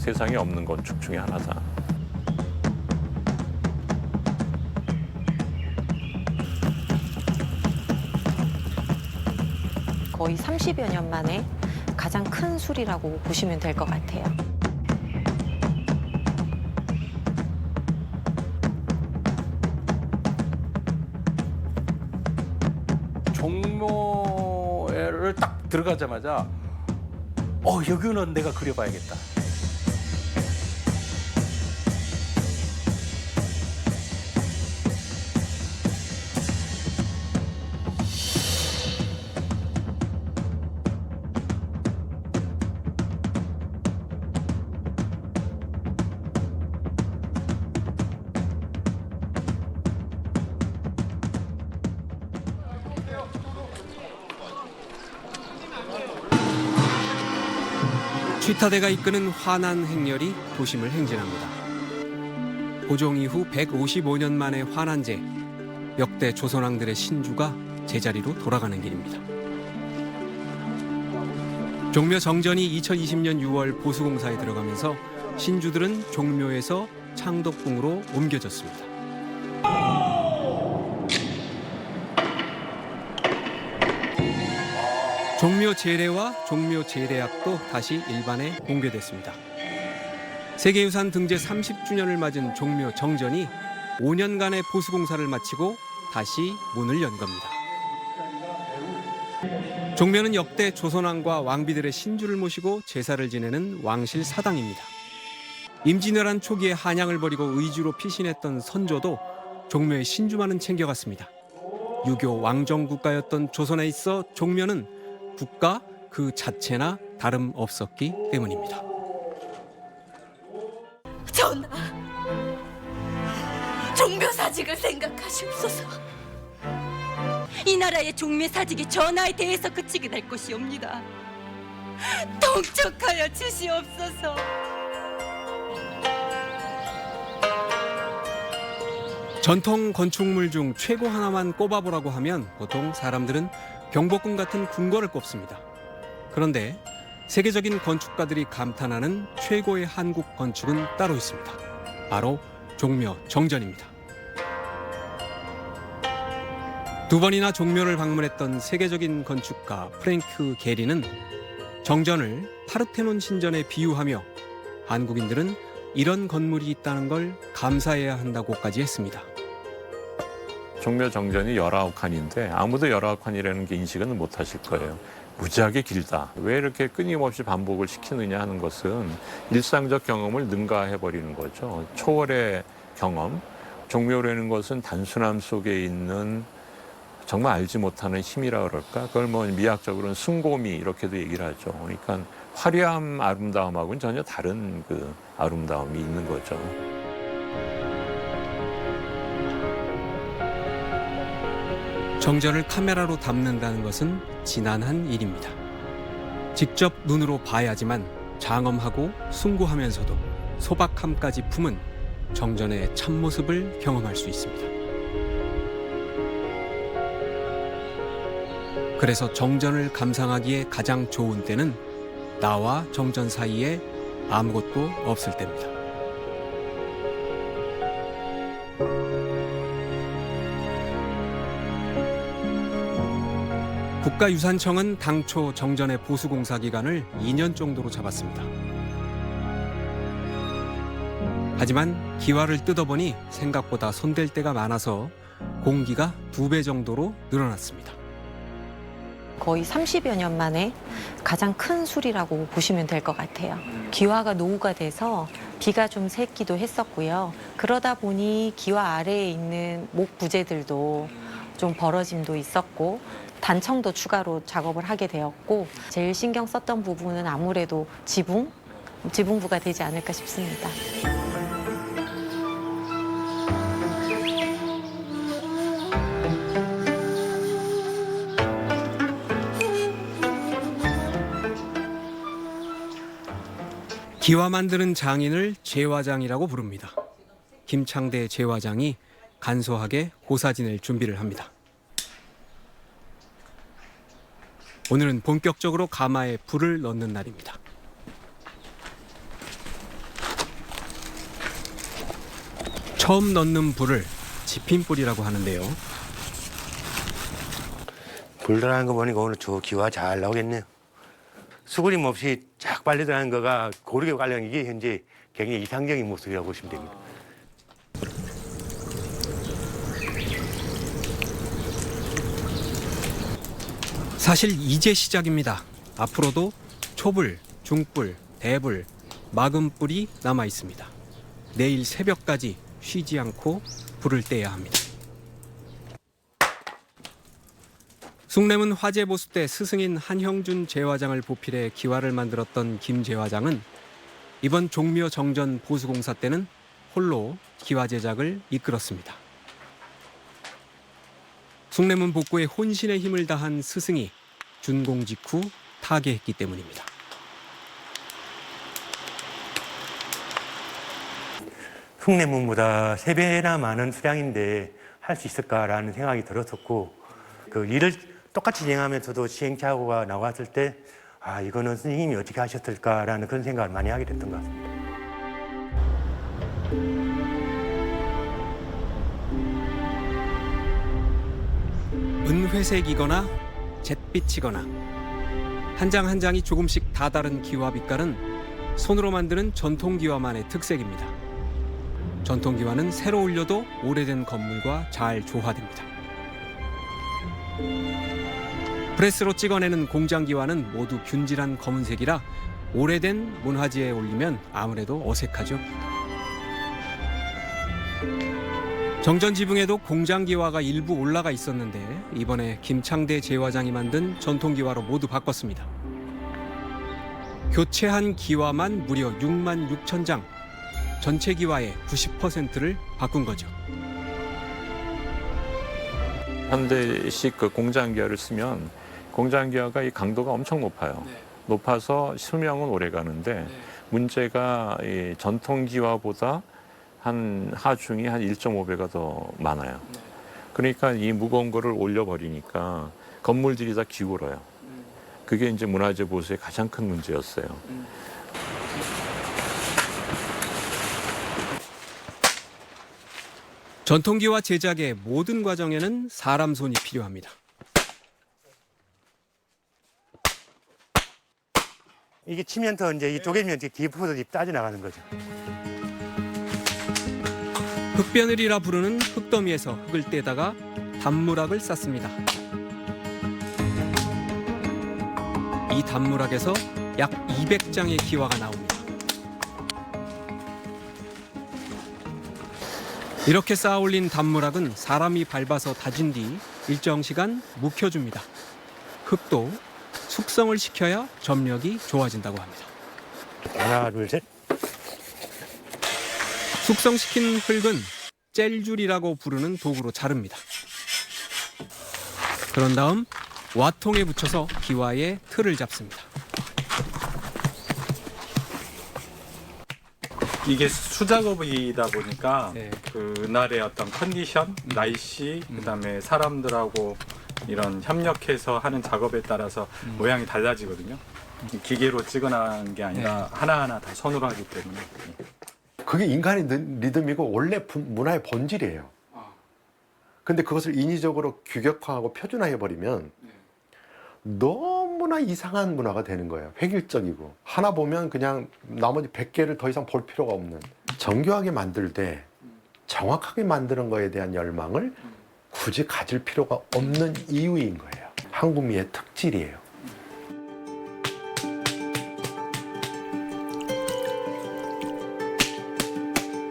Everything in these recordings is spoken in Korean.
세상에 없는 건축 중에 하나다. 거의 30여 년 만에 가장 큰 술이라고 보시면 될 것 같아요. 종묘를 딱 들어가자마자 여기는 내가 그려봐야겠다. 취타대가 이끄는 환한 행렬이 도심을 행진합니다. 고종 이후 155년 만의 환한제, 역대 조선왕들의 신주가 제자리로 돌아가는 길입니다. 종묘 정전이 2020년 6월 보수공사에 들어가면서 신주들은 종묘에서 창덕궁으로 옮겨졌습니다. 종묘 제례와 종묘 제례악도 다시 일반에 공개됐습니다. 세계유산 등재 30주년을 맞은 종묘 정전이 5년간의 보수공사를 마치고 다시 문을 연 겁니다. 종묘는 역대 조선왕과 왕비들의 신주를 모시고 제사를 지내는 왕실 사당입니다. 임진왜란 초기에 한양을 버리고 의주로 피신했던 선조도 종묘의 신주만은 챙겨갔습니다. 유교 왕정국가였던 조선에 있어 종묘는 국가 그 자체나 다름없었기 때문입니다. 전하, 종묘사직을 생각하시옵소서. 이 나라의 종묘사직이 전하에 대해서 그치게 될 것이옵니다. 통촉하여 주시옵소서. 전통 건축물 중 최고 하나만 꼽아보라고 하면 보통 사람들은 경복궁 같은 궁궐을 꼽습니다. 그런데 세계적인 건축가들이 감탄하는 최고의 한국 건축은 따로 있습니다. 바로 종묘 정전입니다. 두 번이나 종묘를 방문했던 세계적인 건축가 프랭크 게리는 정전을 파르테논 신전에 비유하며 한국인들은 이런 건물이 있다는 걸 감사해야 한다고까지 했습니다. 종묘 정전이 19칸인데 아무도 19칸이라는 게 인식은 못 하실 거예요. 무지하게 길다. 왜 이렇게 끊임없이 반복을 시키느냐 하는 것은 일상적 경험을 능가해버리는 거죠. 초월의 경험. 종묘라는 것은 단순함 속에 있는 정말 알지 못하는 힘이라 그럴까? 그걸 뭐 미학적으로는 숭고미 이렇게도 얘기를 하죠. 그러니까 화려함, 아름다움하고는 전혀 다른 그 아름다움이 있는 거죠. 정전을 카메라로 담는다는 것은 지난한 일입니다. 직접 눈으로 봐야지만 장엄하고 숭고하면서도 소박함까지 품은 정전의 참모습을 경험할 수 있습니다. 그래서 정전을 감상하기에 가장 좋은 때는 나와 정전 사이에 아무것도 없을 때입니다. 국가유산청은 당초 정전의 보수공사 기간을 2년 정도로 잡았습니다. 하지만 기와를 뜯어보니 생각보다 손댈 데가 많아서 공기가 2배 정도로 늘어났습니다. 거의 30여 년 만에 가장 큰 술이라고 보시면 될 것 같아요. 기와가 노후가 돼서 비가 좀 샜기도 했었고요. 그러다 보니 기와 아래에 있는 목 부재들도 좀 벌어짐도 있었고 단청도 추가로 작업을 하게 되었고 제일 신경 썼던 부분은 아무래도 지붕부가 되지 않을까 싶습니다. 기와 만드는 장인을 제화장이라고 부릅니다. 김창대 제화장이 간소하게 고사진을 준비를 합니다. 오늘은 본격적으로 가마에 불을 넣는 날입니다. 처음 넣는 불을 지핀불이라고 하는데요. 불 들어가는 거 보니까 오늘 저 기와 잘 나오겠네요. 수그림 없이 쫙 빨리 들어가는 거가 고르게 관련 이게 현재 굉장히 이상적인 모습이라고 보시면 됩니다. 사실 이제 시작입니다. 앞으로도 초불, 중불, 대불, 막음불이 남아 있습니다. 내일 새벽까지 쉬지 않고 불을 떼야 합니다. 숭례문 화재 보수 때 스승인 한형준 제화장을 보필해 기와를 만들었던 김 제화장은 이번 종묘 정전 보수공사 때는 홀로 기와 제작을 이끌었습니다. 숭례문 복구에 혼신의 힘을 다한 스승이 준공 직후 타계했기 때문입니다. 숭례문보다 3배나 많은 수량인데 할 수 있을까라는 생각이 들었었고 그 일을 똑같이 진행하면서도 시행착오가 나왔을 때 아 이거는 스님이 어떻게 하셨을까라는 그런 생각을 많이 하게 됐던 것 같습니다. 은회색이거나 잿빛이거나 한 장 한 장이 조금씩 다 다른 기와 빛깔은 손으로 만드는 전통기와만의 특색입니다. 전통기와는 새로 올려도 오래된 건물과 잘 조화됩니다. 프레스로 찍어내는 공장기와는 모두 균질한 검은색이라 오래된 문화지에 올리면 아무래도 어색하죠. 정전 지붕에도 공장기와가 일부 올라가 있었는데 이번에 김창대 제화장이 만든 전통기와로 모두 바꿨습니다. 교체한 기와만 무려 6만 6천 장, 전체 기와의 90%를 바꾼 거죠. 한 대씩 그 공장기화를 쓰면 공장기화가 이 강도가 엄청 높아요. 높아서 수명은 오래 가는데 문제가 이 전통기화보다 한 하중이 한 1.5배가 더 많아요. 그러니까 이 무거운 거를 올려버리니까 건물들이 다 기울어요. 그게 이제 문화재 보수의 가장 큰 문제였어요. 전통기와 제작의 모든 과정에는 사람 손이 필요합니다. 이게 치면서 이제 이 쪼개면 이제 기포들이 빠져나가는 거죠. 흙바늘이라 부르는 흙더미에서 흙을 떼다가 단무락을 쌓습니다. 이 단무락에서 약 200장의 기와가 나옵니다. 이렇게 쌓아 올린 단무락은 사람이 밟아서 다진 뒤 일정 시간 묵혀줍니다. 흙도 숙성을 시켜야 점력이 좋아진다고 합니다. 하나, 둘, 셋. 숙성시킨 흙은 젤줄이라고 부르는 도구로 자릅니다. 그런 다음 와통에 붙여서 기와의 틀을 잡습니다. 이게 수작업이다 보니까 네. 그날의 어떤 컨디션, 날씨, 그다음에 사람들하고 이런 협력해서 하는 작업에 따라서 모양이 달라지거든요. 기계로 찍어나간 게 아니라 하나하나 다 손으로 하기 때문에. 그게 인간의 리듬이고 원래 문화의 본질이에요. 근데 그것을 인위적으로 규격화하고 표준화해버리면 너무나 이상한 문화가 되는 거예요. 획일적이고. 하나 보면 그냥 나머지 100개를 더 이상 볼 필요가 없는. 정교하게 만들 때 정확하게 만드는 거에 대한 열망을 굳이 가질 필요가 없는 이유인 거예요. 한국미의 특질이에요.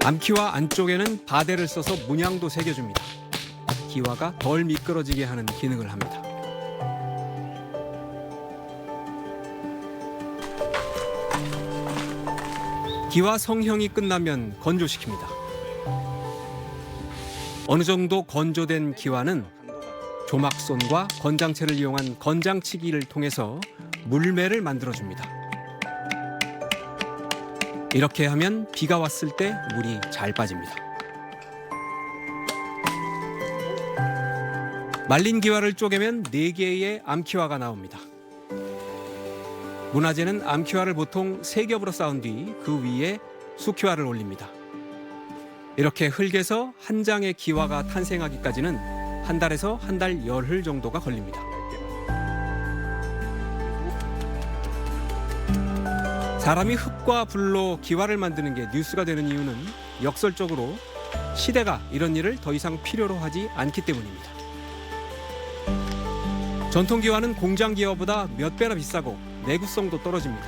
암기와 안쪽에는 바데를 써서 문양도 새겨줍니다. 기와가 덜 미끄러지게 하는 기능을 합니다. 기와 성형이 끝나면 건조시킵니다. 어느 정도 건조된 기와는 조막손과 건장체를 이용한 건장치기를 통해서 물매를 만들어줍니다. 이렇게 하면 비가 왔을 때 물이 잘 빠집니다. 말린 기와를 쪼개면 4개의 암기와가 나옵니다. 문화재는 암기와를 보통 3겹으로 쌓은 뒤 그 위에 수기와를 올립니다. 이렇게 흙에서 한 장의 기와가 탄생하기까지는 한 달에서 한 달 열흘 정도가 걸립니다. 사람이 흙과 불로 기와를 만드는 게 뉴스가 되는 이유는 역설적으로 시대가 이런 일을 더 이상 필요로 하지 않기 때문입니다. 전통 기와는 공장 기와보다 몇 배나 비싸고 내구성도 떨어집니다.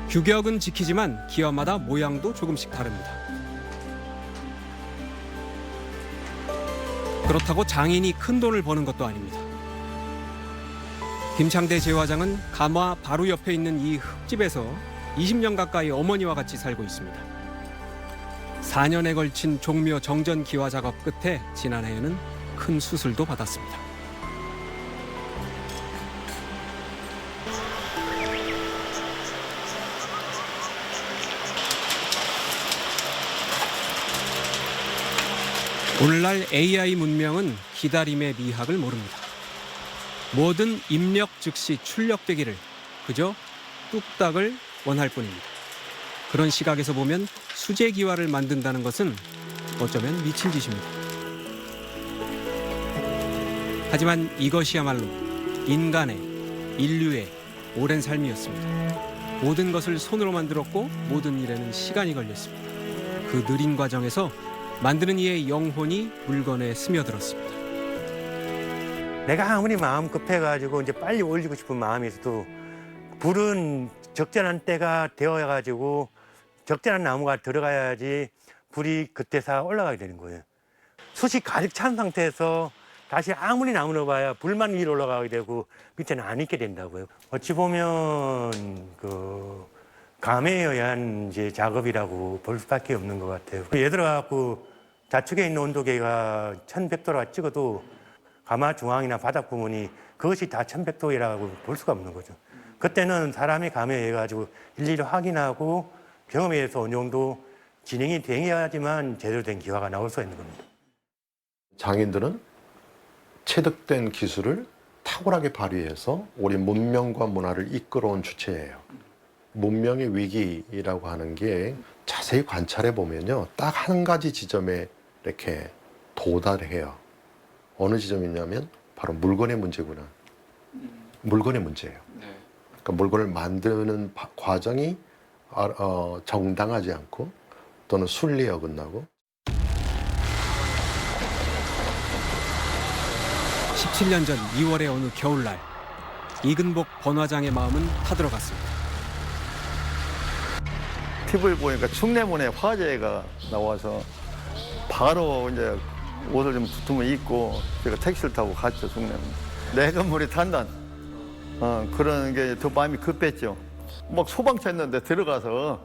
규격은 지키지만 기와마다 모양도 조금씩 다릅니다. 그렇다고 장인이 큰 돈을 버는 것도 아닙니다. 김창대 제화장은 가마 바로 옆에 있는 이 흙집에서 20년 가까이 어머니와 같이 살고 있습니다. 4년에 걸친 종묘 정전 기와 작업 끝에 지난해에는 큰 수술도 받았습니다. 오늘날 AI 문명은 기다림의 미학을 모릅니다. 뭐든 입력 즉시 출력되기를 그저 뚝딱을 원할 뿐입니다. 그런 시각에서 보면 수제 기와를 만든다는 것은 어쩌면 미친 짓입니다. 하지만 이것이야말로 인간의, 인류의 오랜 삶이었습니다. 모든 것을 손으로 만들었고 모든 일에는 시간이 걸렸습니다. 그 느린 과정에서 만드는 이의 영혼이 물건에 스며들었습니다. 내가 아무리 마음 급해가지고 이제 빨리 올리고 싶은 마음이 있어도 불은 적절한 때가 되어가지고 적절한 나무가 들어가야지 불이 그때서 올라가게 되는 거예요. 숯이 가득 찬 상태에서 다시 아무리 나무 넣어봐야 불만 위로 올라가게 되고 밑에는 안 익게 된다고요. 어찌 보면 그 감에 의한 이제 작업이라고 볼 수밖에 없는 것 같아요. 예를 들어갖고 좌측에 있는 온도계가 1100도라 찍어도 가마 중앙이나 바닥 부분이 그것이 다 1100도라고 볼 수가 없는 거죠. 그때는 사람의 감에 의해 가지고 일일이 확인하고 경험에 의해서 어느 정도 진행이 돼야지만 제대로 된 기화가 나올 수 있는 겁니다. 장인들은 체득된 기술을 탁월하게 발휘해서 우리 문명과 문화를 이끌어온 주체예요. 문명의 위기라고 하는 게 자세히 관찰해 보면요, 딱 한 가지 지점에 이렇게 도달해요. 어느 지점이냐면 바로 물건의 문제구나. 물건의 문제예요. 그러니까 물건을 만드는 과정이 정당하지 않고 또는 순리에 어긋나고. 17년 전 2월의 어느 겨울날 이근복 번화장의 마음은 타들어갔습니다. TV를 보니까 숭례문에 화재가 나와서 바로 이제 옷을 좀 두툼을 입고 제가 택시를 타고 갔죠, 숭례문. 내 건물이 탄단. 그런 게 더 마음이 급했죠. 막 소방차 있는데 들어가서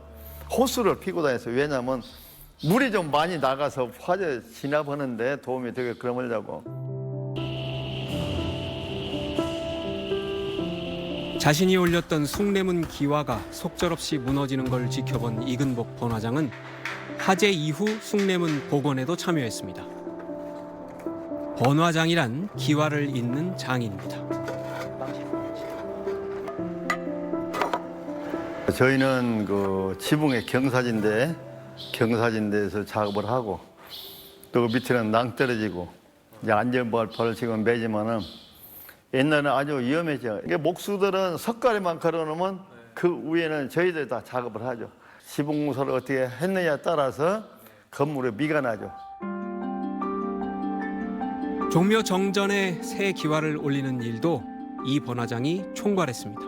호스를 피고 다녔어요. 왜냐하면 물이 좀 많이 나가서 화재 진압하는데 도움이 되게 그러려고. 자신이 올렸던 숭례문 기와가 속절없이 무너지는 걸 지켜본 이근복 번화장은 화재 이후 숭례문 복원에도 참여했습니다. 번화장이란 기와를 잇는 장입니다. 저희는 그 지붕에 경사진대에서 작업을 하고 또 그 밑에는 낭떠러지고 이제 안전벌을 지금 매지만은 옛날에는 아주 위험했죠. 이게 목수들은 석가래만 걸어놓으면 그 위에는 저희들이 다 작업을 하죠. 지붕 공사를 어떻게 했느냐에 따라서 건물에 미가 나죠. 종묘 정전에 새 기와를 올리는 일도 이 번화장이 총괄했습니다.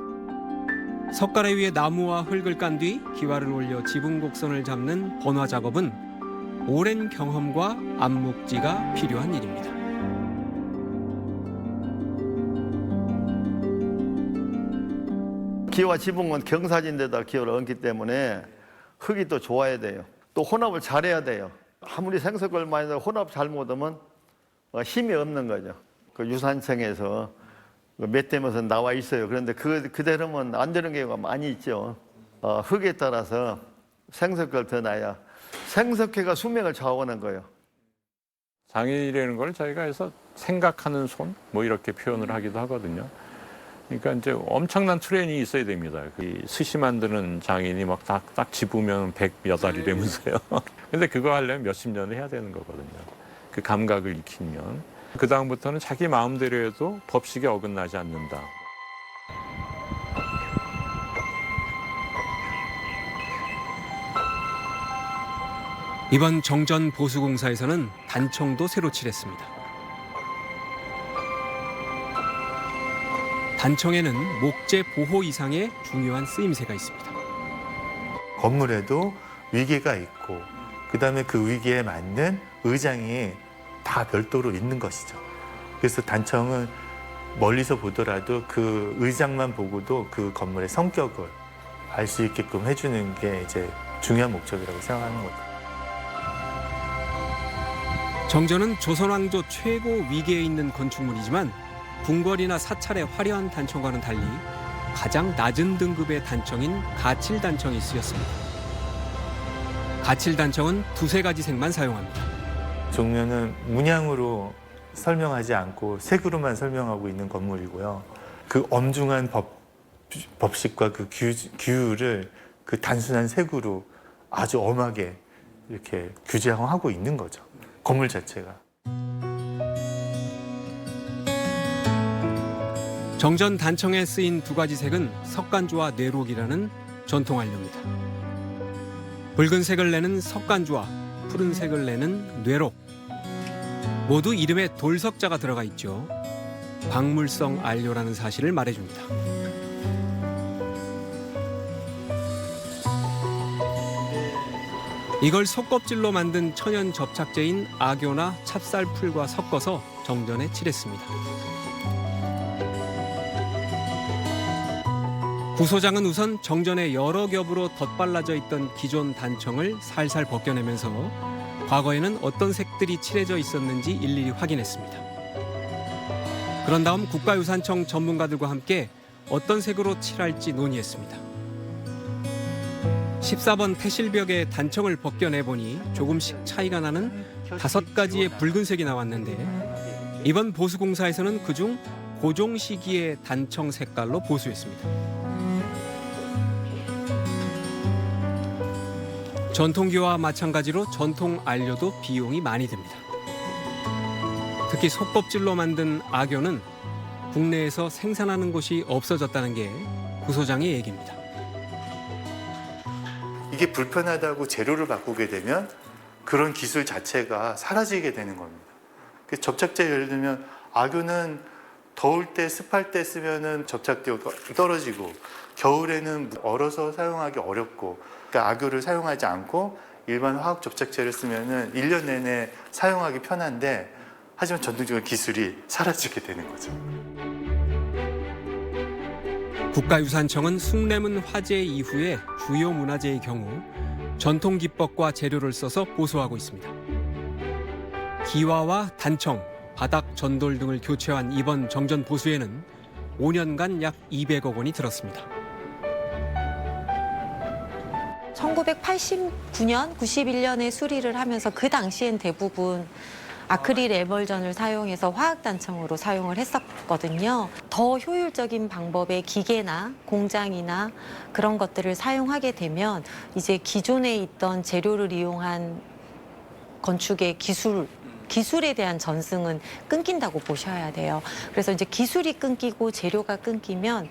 석가래 위에 나무와 흙을 깐 뒤 기와를 올려 지붕 곡선을 잡는 번화 작업은 오랜 경험과 안목지가 필요한 일입니다. 기와 지붕은 경사진데다 기와를 얹기 때문에 흙이 또 좋아야 돼요. 또 혼합을 잘해야 돼요. 아무리 생석을 많이 해서 혼합 잘못하면 힘이 없는 거죠. 그 유산청에서 몇 대면서 나와 있어요. 그런데 그대로면 안 되는 경우가 많이 있죠. 흙에 따라서 생석을 더 놔야 생석회가 수명을 좌우하는 거예요. 장인이라는 걸 저희가 해서 생각하는 손 뭐 이렇게 표현을 하기도 하거든요. 그러니까 이제 엄청난 트레이닝이 있어야 됩니다. 이 스시 만드는 장인이 막 딱 집으면 100몇 알이라면서요. 근데 그거 하려면 몇십 년을 해야 되는 거거든요. 그 감각을 익히면. 그 다음부터는 자기 마음대로 해도 법식에 어긋나지 않는다. 이번 정전 보수공사에서는 단청도 새로 칠했습니다. 단청에는 목재 보호 이상의 중요한 쓰임새가 있습니다. 건물에도 위계가 있고 그다음에 그 위계에 맞는 의장이 다 별도로 있는 것이죠. 그래서 단청은 멀리서 보더라도 그 의장만 보고도 그 건물의 성격을 알 수 있게끔 해주는 게 이제 중요한 목적이라고 생각하는 거죠. 정전은 조선왕조 최고 위계에 있는 건축물이지만 궁궐이나 사찰의 화려한 단청과는 달리 가장 낮은 등급의 단청인 가칠단청이 쓰였습니다. 가칠단청은 두세 가지 색만 사용합니다. 종묘는 문양으로 설명하지 않고 색으로만 설명하고 있는 건물이고요. 그 엄중한 법식과 그 규율을 그 단순한 색으로 아주 엄하게 이렇게 규정하고 있는 거죠. 건물 자체가. 정전 단청에 쓰인 두 가지 색은 석간주와 뇌록이라는 전통 안료입니다. 붉은색을 내는 석간주와 푸른색을 내는 뇌록. 모두 이름에 돌석자가 들어가 있죠. 광물성 안료라는 사실을 말해줍니다. 이걸 속껍질로 만든 천연 접착제인 악교나 찹쌀풀과 섞어서 정전에 칠했습니다. 구소장은 우선 정전에 여러 겹으로 덧발라져 있던 기존 단청을 살살 벗겨내면서 과거에는 어떤 색들이 칠해져 있었는지 일일이 확인했습니다. 그런 다음 국가유산청 전문가들과 함께 어떤 색으로 칠할지 논의했습니다. 14번 태실벽에 단청을 벗겨내보니 조금씩 차이가 나는 5가지의 붉은색이 나왔는데 이번 보수공사에서는 그중 고종 시기의 단청 색깔로 보수했습니다. 전통기와 마찬가지로 전통 안료도 비용이 많이 듭니다. 특히 속껍질로 만든 악교는 국내에서 생산하는 곳이 없어졌다는 게 구소장의 얘기입니다. 이게 불편하다고 재료를 바꾸게 되면 그런 기술 자체가 사라지게 되는 겁니다. 접착제 예를 들면 악교는 더울 때 습할 때 쓰면은 접착력이 떨어지고 겨울에는 얼어서 사용하기 어렵고 그러니까 악교를 사용하지 않고 일반 화학 접착제를 쓰면은 1년 내내 사용하기 편한데 하지만 전통적인 기술이 사라지게 되는 거죠. 국가유산청은 숭례문 화재 이후에 주요 문화재의 경우 전통 기법과 재료를 써서 보수하고 있습니다. 기와와 단청, 바닥 전돌 등을 교체한 이번 정전 보수에는 5년간 약 200억 원이 들었습니다. 1989년, 91년에 수리를 하면서 그 당시엔 대부분 아크릴 에멀전을 사용해서 화학단청으로 사용을 했었거든요. 더 효율적인 방법의 기계나 공장이나 그런 것들을 사용하게 되면 이제 기존에 있던 재료를 이용한 건축의 기술에 대한 전승은 끊긴다고 보셔야 돼요. 그래서 이제 기술이 끊기고 재료가 끊기면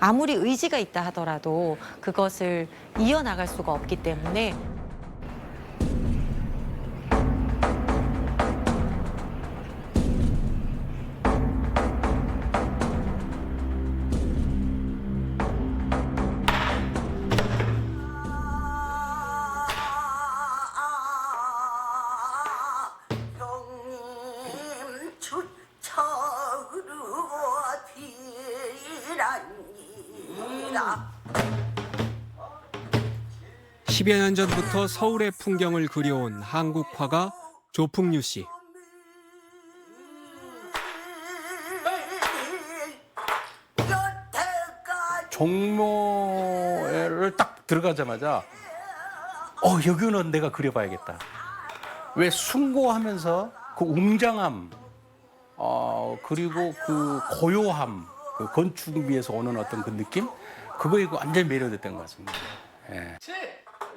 아무리 의지가 있다 하더라도 그것을 이어나갈 수가 없기 때문에 십 여 년 전부터 서울의 풍경을 그려온 한국 화가 조풍류 씨. 종묘를 딱 들어가자마자 여기는 내가 그려봐야겠다. 왜 숭고하면서 그 웅장함, 그리고 그 고요함, 그 건축미에서 오는 어떤 그 느낌, 그거에 완전히 매료됐던 것 같습니다. 예.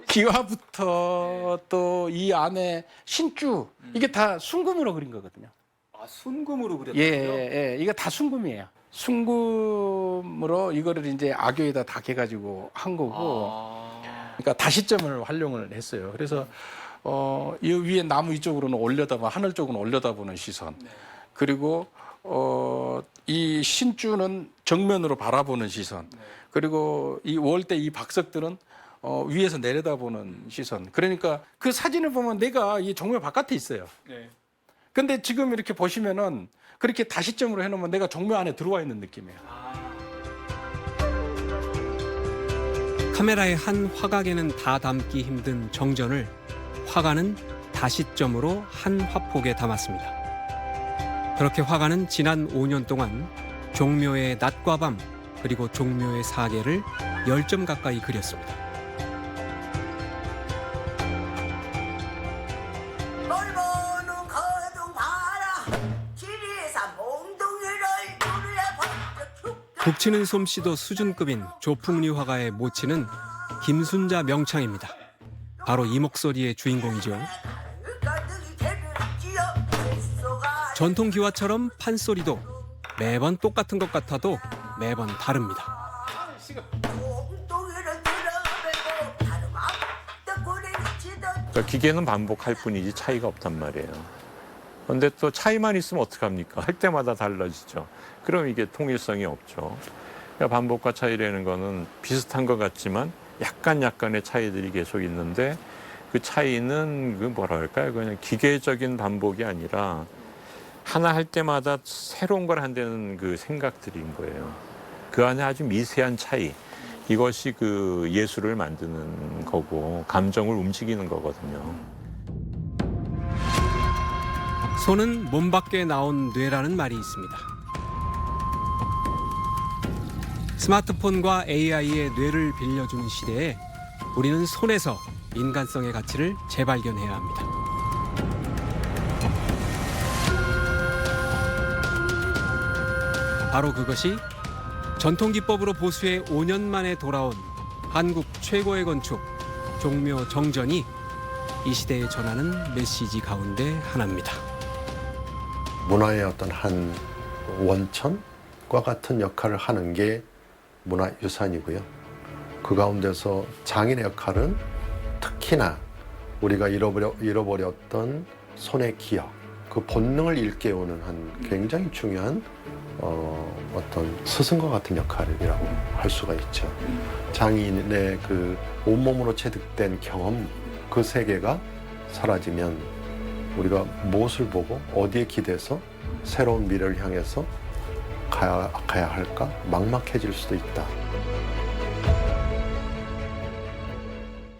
기와부터 또 이 안에 신주, 이게 다 순금으로 그린 거거든요. 아, 순금으로 그렸군요. 예, 이거 다 순금이에요. 순금으로 이거를 이제 악교에다 다 개가지고 한 거고, 그러니까 다시점을 활용을 했어요. 그래서 이 위에 나무 이쪽으로는 올려다봐, 하늘 쪽은 올려다보는 시선, 그리고 이 신주는 정면으로 바라보는 시선, 그리고 이 월대 이 박석들은 위에서 내려다보는 시선. 그러니까 그 사진을 보면 내가 이 종묘 바깥에 있어요. 근데 지금 이렇게 보시면은 그렇게 다시점으로 해놓으면 내가 종묘 안에 들어와 있는 느낌이에요. 카메라의 한 화각에는 다 담기 힘든 정전을 화가는 다시점으로 한 화폭에 담았습니다. 그렇게 화가는 지난 5년 동안 종묘의 낮과 밤 그리고 종묘의 사계를 10점 가까이 그렸습니다. 북치는 솜씨도 수준급인 조풍리 화가의 모치는 김순자 명창입니다. 바로 이 목소리의 주인공이죠. 전통 기와처럼 판소리도 매번 똑같은 것 같아도 매번 다릅니다. 그러니까 기계는 반복할 뿐이지 차이가 없단 말이에요. 그런데 또 차이만 있으면 어떡합니까? 할 때마다 달라지죠. 그럼 이게 통일성이 없죠. 그러니까 반복과 차이라는 거는 비슷한 것 같지만 약간의 차이들이 계속 있는데 그 차이는 그 뭐라 할까요? 그냥 기계적인 반복이 아니라 하나 할 때마다 새로운 걸 한다는 그 생각들인 거예요. 그 안에 아주 미세한 차이. 이것이 그 예술을 만드는 거고 감정을 움직이는 거거든요. 손은 몸 밖에 나온 뇌라는 말이 있습니다. 스마트폰과 AI의 뇌를 빌려주는 시대에 우리는 손에서 인간성의 가치를 재발견해야 합니다. 바로 그것이 전통기법으로 보수해 5년 만에 돌아온 한국 최고의 건축 종묘 정전이 이 시대에 전하는 메시지 가운데 하나입니다. 문화의 어떤 한 원천과 같은 역할을 하는 게 문화유산이고요. 그 가운데서 장인의 역할은 특히나 우리가 잃어버렸던 손의 기억, 그 본능을 일깨우는 한 굉장히 중요한 어떤 스승과 같은 역할이라고 할 수가 있죠. 장인의 그 온몸으로 체득된 경험, 그 세계가 사라지면 우리가 무엇을 보고 어디에 기대서 새로운 미래를 향해서 가야 할까 막막해질 수도 있다.